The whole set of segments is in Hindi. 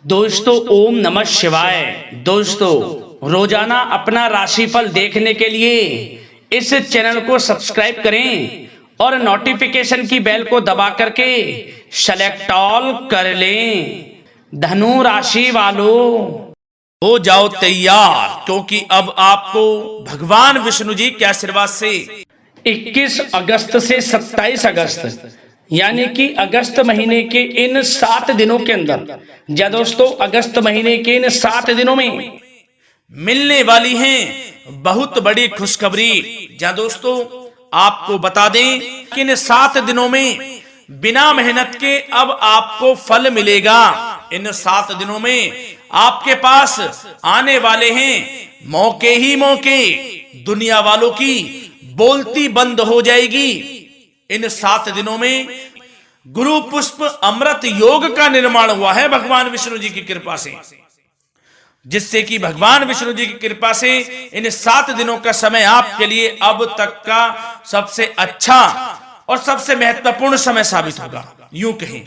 दोस्तों ओम नमः शिवाय। दोस्तों रोजाना अपना राशिफल देखने के लिए इस चैनल को सब्सक्राइब करें और नोटिफिकेशन की बेल को दबा करके सेलेक्ट ऑल कर लें। धनु राशि वालों हो जाओ तैयार, क्योंकि अब आपको भगवान विष्णु जी के आशीर्वाद से 21 अगस्त से 27 अगस्त यानी कि अगस्त महीने के इन 7 दिनों के अंदर, या दोस्तों अगस्त महीने के इन 7 दिनों में मिलने वाली हैं बहुत बड़ी खुशखबरी। जहां दोस्तों आपको बता दें कि इन 7 दिनों में बिना मेहनत के अब आपको फल मिलेगा। इन 7 दिनों में आपके पास आने वाले हैं मौके ही मौके। दुनिया वालों की बोलती बंद हो जाएगी। इन 7 दिनों में गुरु पुष्प अमृत योग का निर्माण हुआ है भगवान विष्णु जी की कृपा से, जिससे कि भगवान विष्णु जी की कृपा से इन 7 दिनों का समय आपके लिए अब तक का सबसे अच्छा और सबसे महत्वपूर्ण समय साबित होगा। यूं कहें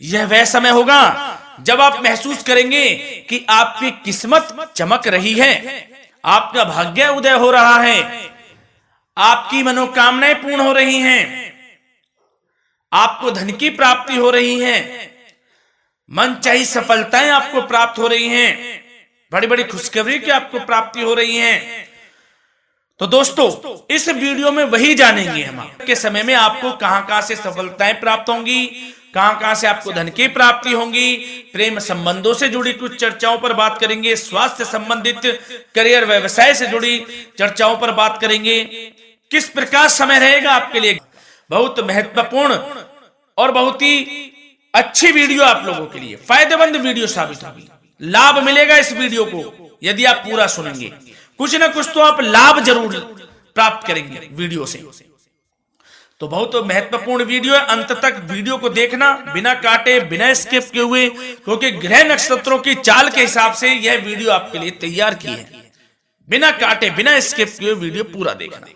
यह वह समय होगा जब आप महसूस करेंगे कि आपकी किस्मत चमक रही है, आपका भाग्य उदय हो रहा है, आपकी मनोकामनाएं पूर्ण हो रही हैं, आपको धन की प्राप्ति हो रही है, मनचाही सफलताएं आपको प्राप्त हो रही हैं, बड़ी बड़ी खुशखबरी की आपको प्राप्ति हो रही है। तो दोस्तों इस वीडियो में वही जानेंगे हम के समय में आपको कहां से सफलताएं प्राप्त होंगी, कहां से आपको धन की प्राप्ति होंगी, प्रेम संबंधों से जुड़ी कुछ चर्चाओं पर बात करेंगे, स्वास्थ्य संबंधित करियर व्यवसाय से जुड़ी चर्चाओं पर बात करेंगे। किस प्रकार समय रहेगा आपके लिए, बहुत महत्वपूर्ण और बहुत ही अच्छी वीडियो आप लोगों के लिए फायदेमंद वीडियो साबित होगी। लाभ मिलेगा इस वीडियो को यदि आप पूरा सुनेंगे, कुछ ना कुछ तो आप लाभ जरूर प्राप्त करेंगे वीडियो से। तो बहुत महत्वपूर्ण वीडियो है, अंत तक वीडियो को देखना बिना काटे बिना स्किप किए हुए, क्योंकि ग्रह नक्षत्रों की चाल के हिसाब से यह वीडियो आपके लिए तैयार की है। बिना काटे बिना स्किप किए वीडियो पूरा देखना।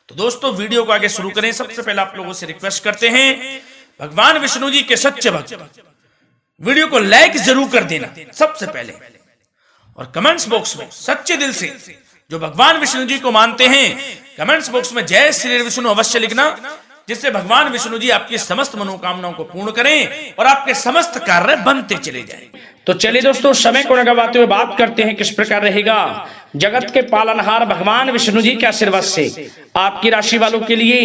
तो दोस्तों वीडियो को आगे शुरू करें। सबसे पहले आप लोगों से रिक्वेस्ट करते हैं, भगवान विष्णु जी के सच्चे भक्त वीडियो को लाइक जरूर कर देना सबसे पहले, और कमेंट्स बॉक्स में सच्चे दिल से जो भगवान विष्णु जी को मानते हैं कमेंट्स बॉक्स में जय श्री विष्णु अवश्य लिखना, जिससे भगवान विष्णु जी आपकी समस्त मनोकामनाओं को पूर्ण करें और आपके समस्त कार्य बनते चले जाएं। तो चलिए दोस्तों समय को न गवाते हुए बात करते हैं किस प्रकार रहेगा जगत के पालनहार भगवान विष्णु जी के आशीर्वाद से आपकी राशि वालों के लिए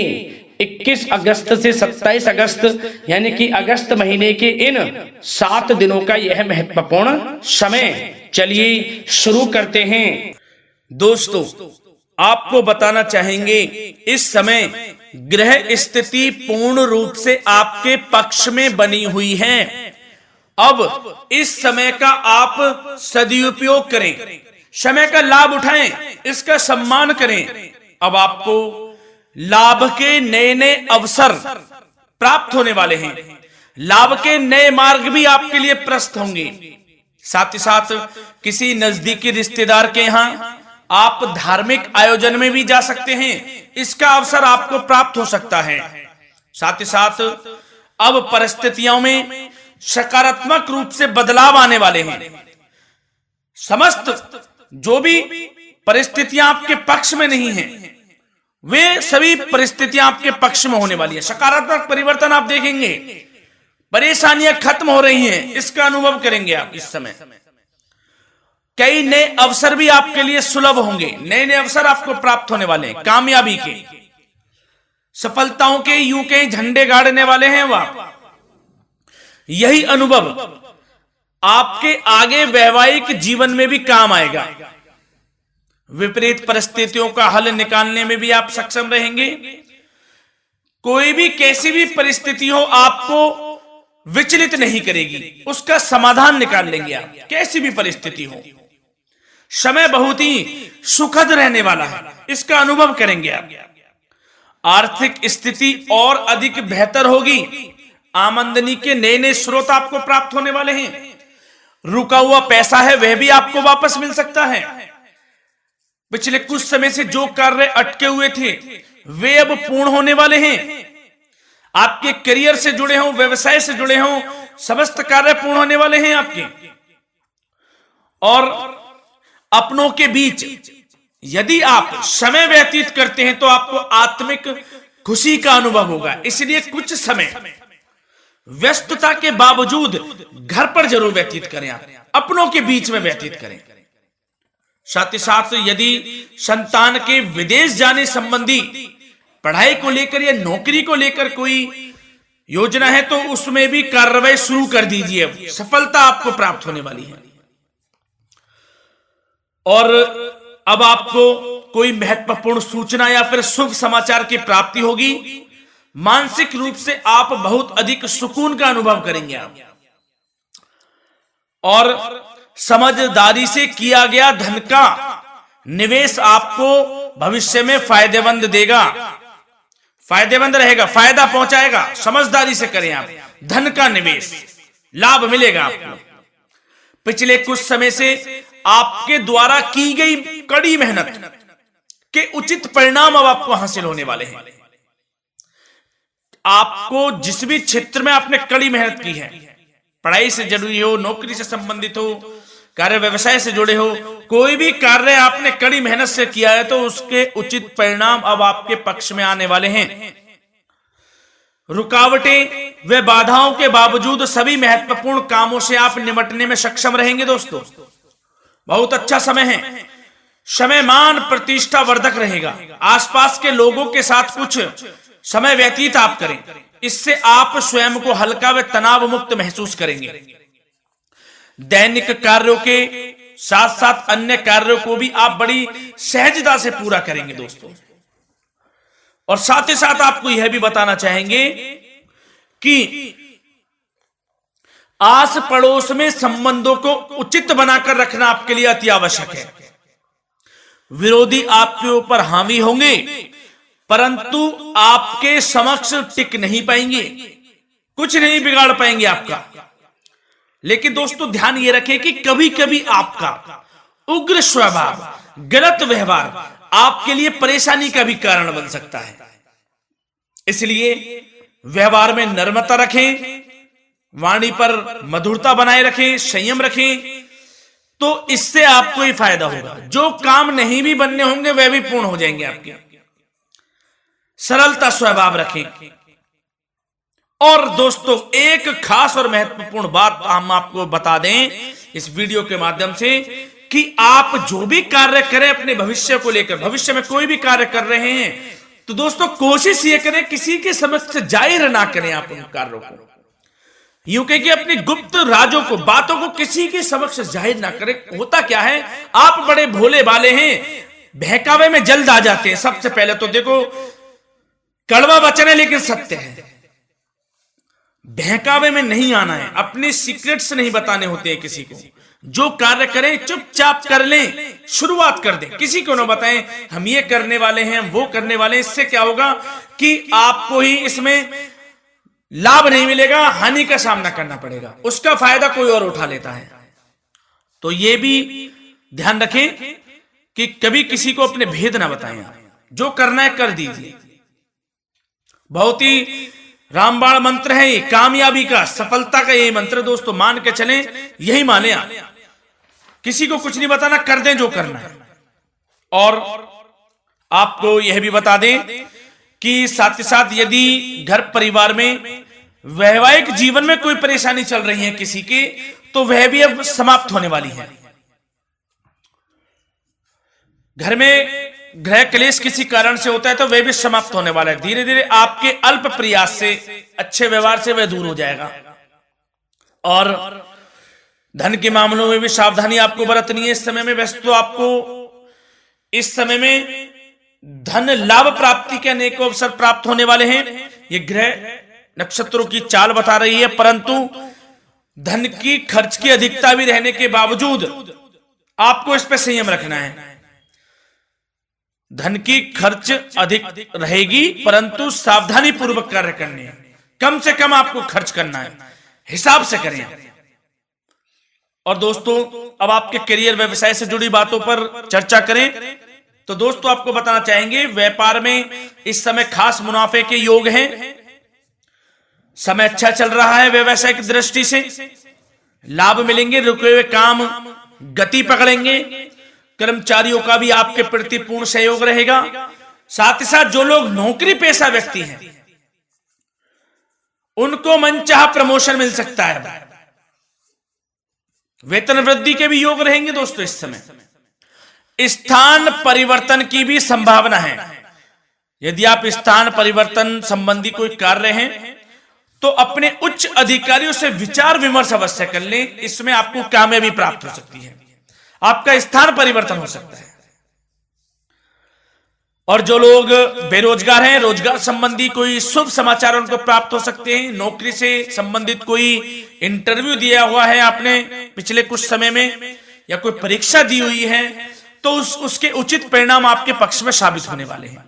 21 अगस्त से 27 अगस्त यानी कि अगस्त महीने के इन 7 दिनों का यह महत्वपूर्ण समय। चलिए शुरू करते हैं। दोस्तों आपको बताना चाहेंगे इस समय ग्रह स्थिति पूर्ण रूप से आपके पक्ष में बनी हुई है। अब इस समय का आप सदुपयोग करें, समय का लाभ उठाएं, इसका सम्मान करें। अब आपको लाभ के नए नए अवसर प्राप्त होने वाले हैं, लाभ के नए मार्ग भी आपके लिए प्रशस्त होंगे। साथ ही साथ किसी नजदीकी रिश्तेदार के यहाँ आप धार्मिक आयोजन में भी जा सकते हैं, इसका अवसर आपको प्राप्त हो सकता है। साथ ही साथ अब परिस्थितियों में सकारात्मक रूप से बदलाव आने वाले हैं। समस्त जो भी परिस्थितियां आपके पक्ष में नहीं हैं, वे सभी परिस्थितियां आपके पक्ष में होने वाली है। सकारात्मक परिवर्तन आप देखेंगे, परेशानियां खत्म हो रही हैं, इसका अनुभव करेंगे आप इस समय। कई नए अवसर भी आपके लिए सुलभ होंगे, नए नए अवसर आपको प्राप्त होने वाले हैं, कामयाबी के, सफलताओं के यूं के झंडे गाड़ने वाले हैं वह। यही अनुभव आपके आगे वैवाहिक जीवन में भी काम आएगा। विपरीत परिस्थितियों का हल निकालने में भी आप सक्षम रहेंगे। कोई भी कैसी भी परिस्थिति हो आपको विचलित नहीं करेगी, उसका समाधान निकाल लेंगे आप, कैसी भी परिस्थिति हो। समय बहुत ही सुखद रहने वाला है, इसका अनुभव करेंगे आप। आर्थिक स्थिति और अधिक बेहतर होगी, आमदनी के नए नए स्रोत आपको प्राप्त होने वाले हैं। रुका हुआ पैसा है वह भी आपको वापस मिल सकता है। पिछले कुछ समय से जो कार्य अटके हुए थे वे अब पूर्ण होने वाले हैं। आपके करियर से जुड़े हों, व्यवसाय से जुड़े हों, समस्त कार्य पूर्ण होने वाले हैं आपके। और अपनों के बीच यदि आप समय व्यतीत करते हैं तो आपको आत्मिक खुशी का अनुभव होगा। इसलिए कुछ समय व्यस्तता के बावजूद घर पर जरूर व्यतीत करें, आप अपनों के बीच में व्यतीत करें। साथ ही साथ यदि संतान के विदेश जाने संबंधी पढ़ाई को लेकर या नौकरी को लेकर कोई योजना है तो उसमें भी कार्रवाई शुरू कर दीजिए, सफलता आपको प्राप्त होने वाली है। और अब आपको कोई महत्वपूर्ण सूचना या फिर शुभ समाचार की प्राप्ति होगी। मानसिक रूप से आप बहुत अधिक सुकून का अनुभव करेंगे आप। और समझदारी से किया गया धन का निवेश आपको भविष्य में फायदेमंद देगा, फायदेमंद रहेगा, फायदा पहुंचाएगा। समझदारी से करें आप, धन का निवेश लाभ मिलेगा आपको। पिछले कुछ समय से आपके द्वारा की गई कड़ी मेहनत के उचित परिणाम अब आपको हासिल होने वाले हैं। आपको जिस भी क्षेत्र में आपने कड़ी मेहनत की है, पढ़ाई से जुड़ी हो, नौकरी से संबंधित हो, कार्य व्यवसाय से जुड़े हो, कोई भी कार्य आपने कड़ी मेहनत से किया है तो उसके उचित परिणाम अब आपके पक्ष में आने वाले हैं। रुकावटें व बाधाओं के बावजूद सभी महत्वपूर्ण कामों से आप निपटने में सक्षम रहेंगे। दोस्तों बहुत अच्छा समय है, समय मान प्रतिष्ठा वर्धक रहेगा। आसपास के लोगों के साथ कुछ समय व्यतीत आप करें, इससे आप स्वयं को हल्का व तनाव मुक्त महसूस करेंगे। दैनिक कार्यों के साथ साथ अन्य कार्यों को भी आप बड़ी सहजता से पूरा करेंगे दोस्तों। और साथ ही साथ आपको यह भी बताना चाहेंगे कि आस पड़ोस में संबंधों को उचित बनाकर रखना आपके लिए अति आवश्यक है। विरोधी आपके ऊपर हावी होंगे परंतु आपके समक्ष टिक नहीं पाएंगे, कुछ नहीं बिगाड़ पाएंगे आपका। लेकिन दोस्तों ध्यान ये रखें कि कभी कभी आपका उग्र स्वभाव, गलत व्यवहार आपके लिए परेशानी का भी कारण बन सकता है। इसलिए व्यवहार में नम्रता रखें, वाणी पर मधुरता बनाए रखें, संयम रखें, तो इससे आपको ही फायदा होगा। जो काम नहीं भी बनने होंगे वह भी पूर्ण हो जाएंगे आपके। सरलता स्वभाव रखें। और दोस्तों एक खास और महत्वपूर्ण बात हम आपको बता दें इस वीडियो के माध्यम से कि आप जो भी कार्य करें अपने भविष्य को लेकर, भविष्य में कोई भी कार्य कर रहे हैं तो दोस्तों कोशिश ये करें किसी के समक्ष जाहिर ना करें आप उन कार्यों को। यूं कह कि अपनी गुप्त राजों को, बातों को किसी के समक्ष जाहिर ना करें। होता क्या है, आप बड़े भोले भाले हैं, बहकावे में जल्द आ जाते हैं। सबसे पहले तो देखो कड़वा वचन है लेकिन सत्य है, बहकावे में नहीं आना है, अपने सीक्रेट्स नहीं बताने होते हैं किसी को। जो कार्य करें चुपचाप कर लें, शुरुआत कर दें, किसी को ना बताएं हम ये करने वाले हैं, हम वो करने वाले हैं। इससे क्या होगा कि आपको ही इसमें लाभ नहीं मिलेगा, हानि का सामना करना पड़ेगा, उसका फायदा कोई और उठा लेता है। तो ये भी ध्यान रखें कि कभी किसी को अपने भेद ना बताएं, जो करना है कर दीजिए। बहुत ही रामबाण मंत्र है ये, कामयाबी का, सफलता का यही मंत्र दोस्तों, मान के चलें, यही माने आप। किसी को कुछ नहीं बताना, कर दें जो करना है। और आपको यह भी बता दें कि साथ ही साथ यदि घर परिवार में वैवाहिक जीवन में कोई परेशानी चल रही है किसी के, तो वह भी अब समाप्त होने वाली है। घर में गृह क्लेश किसी कारण से होता है तो वह भी समाप्त होने वाला है। धीरे धीरे आपके अल्प प्रयास से, अच्छे व्यवहार से वह दूर हो जाएगा। और धन के मामलों में भी सावधानी आपको बरतनी है इस समय में। वैसे तो आपको इस समय में धन लाभ प्राप्ति के अनेक अवसर प्राप्त होने वाले हैं, ये ग्रह नक्षत्रों की चाल बता रही है। परंतु धन की खर्च की अधिकता भी रहने के बावजूद आपको इस पर संयम रखना है। धन की खर्च अधिक रहेगी परंतु सावधानी पूर्वक कार्य करने हैं। कम से कम आपको खर्च करना है, हिसाब से करें। और दोस्तों अब आपके करियर व्यवसाय से जुड़ी बातों पर चर्चा करें तो दोस्तों आपको बताना चाहेंगे व्यापार में इस समय खास मुनाफे के योग हैं। समय अच्छा चल रहा है व्यवसायिक दृष्टि से, लाभ मिलेंगे, रुके हुए काम गति पकड़ेंगे, कर्मचारियों का भी आपके प्रति पूर्ण सहयोग रहेगा। साथ ही साथ जो लोग नौकरी पेशा व्यक्ति हैं उनको मनचाहा प्रमोशन मिल सकता है, वेतन वृद्धि के भी योग रहेंगे दोस्तों। इस समय स्थान परिवर्तन की भी संभावना है। यदि आप स्थान परिवर्तन संबंधी कोई कार्य हैं तो अपने उच्च अधिकारियों से विचार विमर्श अवश्य कर लें, इसमें आपको कामयाबी प्राप्त हो सकती है, आपका स्थान परिवर्तन हो सकता है। और जो लोग बेरोजगार हैं, रोजगार संबंधी कोई शुभ समाचार उनको प्राप्त हो सकते हैं। नौकरी से संबंधित कोई इंटरव्यू दिया हुआ है आपने पिछले कुछ समय में, या कोई परीक्षा दी हुई है, तो उसके उचित परिणाम आपके पक्ष में साबित होने वाले हैं।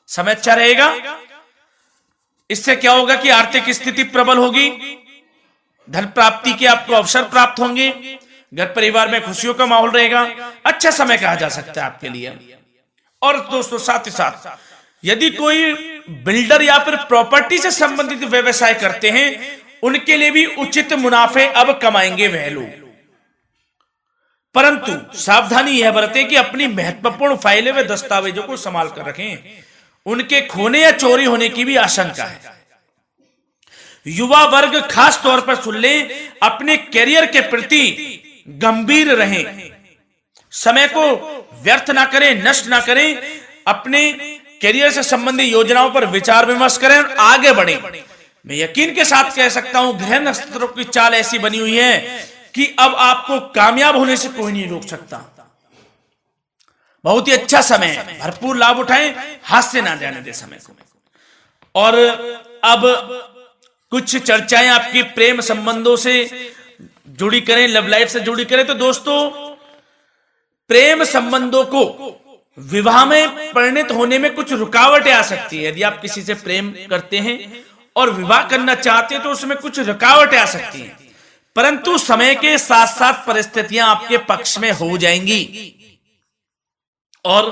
समय अच्छा रहेगा। इससे क्या होगा कि आर्थिक स्थिति प्रबल होगी, धन प्राप्ति के आपको अवसर प्राप्त होंगे, घर परिवार में खुशियों का माहौल रहेगा। अच्छा समय कहा जा सकता है आपके लिए। और दोस्तों साथ ही साथ यदि कोई बिल्डर या फिर प्रॉपर्टी से संबंधित व्यवसाय करते हैं, उनके लिए भी उचित मुनाफे अब कमाएंगे वह लोग। परंतु सावधानी यह बरतें कि अपनी महत्वपूर्ण फाइलें व दस्तावेजों को संभाल कर रखें, उनके खोने या चोरी होने की भी आशंका है। युवा वर्ग खास तौर पर सुन लें, अपने करियर के प्रति गंभीर रहें, समय को व्यर्थ ना करें, नष्ट ना करें, अपने करियर से संबंधित योजनाओं पर विचार विमर्श करें और आगे बढ़ें। मैं यकीन के साथ कह सकता हूं, ग्रह नक्षत्रों की चाल ऐसी बनी हुई है कि अब आपको कामयाब होने से कोई नहीं रोक सकता। बहुत ही अच्छा समय है, भरपूर लाभ उठाएं, हाथ से ना जाने दे समय को। और अब कुछ चर्चाएं आपकी प्रेम संबंधों से जुड़ी करें, लव लाइफ से जुड़ी करें। तो दोस्तों प्रेम संबंधों को विवाह में परिणत होने में कुछ रुकावटें आ सकती है। यदि आप किसी से प्रेम करते हैं और विवाह करना चाहते हैं तो उसमें कुछ रुकावटें आ सकती हैं, परंतु समय के साथ साथ परिस्थितियां आपके पक्ष में हो जाएंगी। और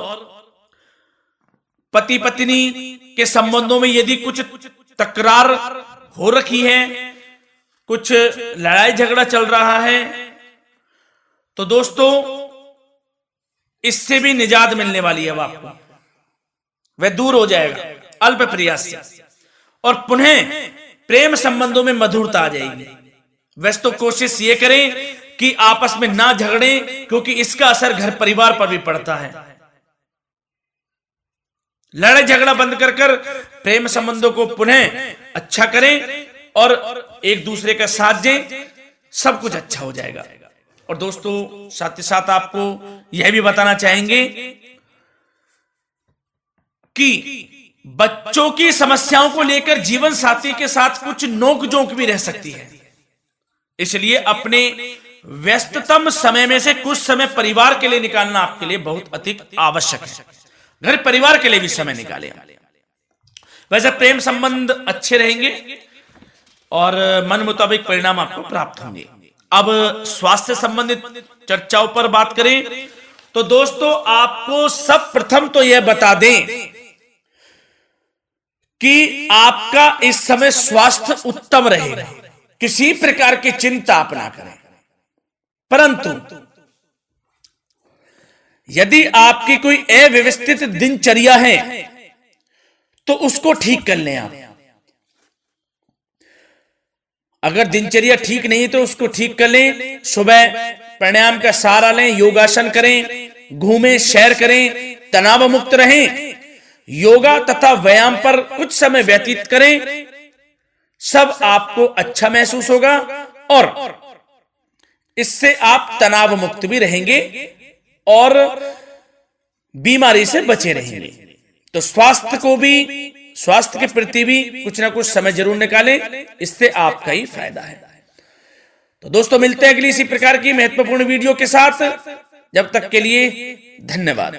पति पत्नी के संबंधों में यदि कुछ तकरार हो रखी है, कुछ लड़ाई झगड़ा चल रहा है, तो दोस्तों इससे भी निजात मिलने वाली है। अब आपको वह दूर हो जाएगा अल्प प्रयास से, और पुनः प्रेम संबंधों में मधुरता आ जाएगी। वैसे तो कोशिश ये करें कि आपस में ना झगड़ें, क्योंकि इसका असर घर परिवार पर भी पड़ता है। लड़ाई झगड़ा बंद कर कर प्रेम संबंधों को पुनः अच्छा करें और एक दूसरे का साथ दें, सब कुछ अच्छा हो जाएगा। और दोस्तों साथ ही साथ आपको यह भी बताना चाहेंगे कि बच्चों की समस्याओं को लेकर जीवन साथी के साथ कुछ नोक-झोंक भी रह सकती है, इसलिए अपने व्यस्ततम समय में से कुछ समय परिवार के लिए निकालना आपके लिए बहुत अधिक आवश्यक है। घर परिवार के लिए भी समय निकालें। वैसे प्रेम संबंध अच्छे रहेंगे और मन मुताबिक परिणाम आपको प्राप्त होंगे। अब स्वास्थ्य संबंधित चर्चाओं पर बात करें तो दोस्तों आपको सब प्रथम तो यह बता दें कि आपका इस समय स्वास्थ्य उत्तम रहेगा, किसी प्रकार की चिंता आप ना करें। परंतु यदि आपकी कोई अव्यवस्थित दिनचर्या है तो उसको ठीक कर लें आप। अगर दिनचर्या ठीक नहीं है तो उसको ठीक कर लें। सुबह प्राणायाम का सहारा लें, योगासन करें, घूमें, सैर करें, तनाव मुक्त रहें, योगा तथा व्यायाम पर कुछ समय व्यतीत करें। सब आपको अच्छा महसूस होगा और इससे आप तनाव मुक्त भी रहेंगे और बीमारी से बचे रहेंगे। तो स्वास्थ्य के प्रति भी कुछ ना कुछ समय जरूर निकालें, इससे आपका ही फायदा है। तो दोस्तों मिलते हैं अगली इसी प्रकार की महत्वपूर्ण वीडियो के साथ। जब तक के लिए धन्यवाद।